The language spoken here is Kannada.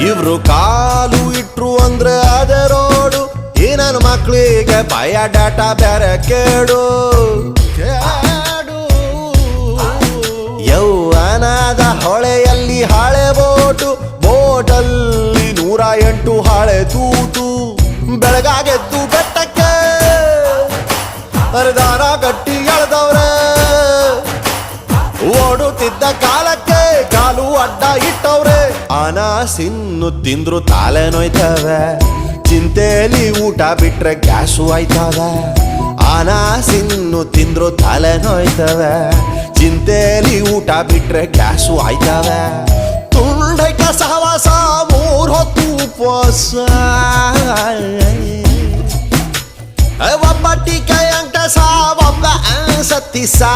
ಇವ್ರು ಕಾಲು ಇಟ್ರು ಅಂದ್ರೆ ಅದೇ ರೋಡು. ಈ ನನ್ನ ಮಕ್ಳಿಗೆ ಬಯೋಡಾಟಾ ಬೇರೆ ಕೇಡು. ಯೌವನದ ಹೊಳೆಯಲ್ಲಿ ಹಳೆ ಬೋಟು, ಬೋಟಲ್ಲಿ 108 ಹಳೆ ತೂತು. ಬೆಳಗಾಗೆದ್ದು ಬೆಟ್ಟಕ್ಕೆ ಹರಿದಾರ ಗಟ್ಟಿ ಎಳೆದವ್ರೆ, ಓಡುತ್ತಿದ್ದ ಕಾಲಕ್ಕೆ ಕಾಲು ಅಡ್ಡ ಇಟ್ಟವ್ರೆ. ಅನಾಸಿನ್ನು ತಿಂದ್ರು ತಾಲೆ ನೋಯ್ತವೆ, ಚಿಂತೆಲಿ ಊಟ ಬಿಟ್ರೆ ಗ್ಯಾಸು ಆಯ್ತವೆ. ಅನಾಸಿನ್ನು ತಿಂದ್ರು ತಲೆ ನೋಯ್ತವೆ, ಚಿಂತೆಲಿ ಊಟ ಬಿಟ್ರೆ ಗ್ಯಾಸು ಆಯ್ತವೆ. ತುಂಡೈಕ ಸಹವಾಸ 3 ಹೊತ್ತು ಉಪವಾಸ. ಒಬ್ಬ ಟೀಕೆ ಅಂಕ ಒಬ್ಬ ಸತ್ತಿ ಸಾ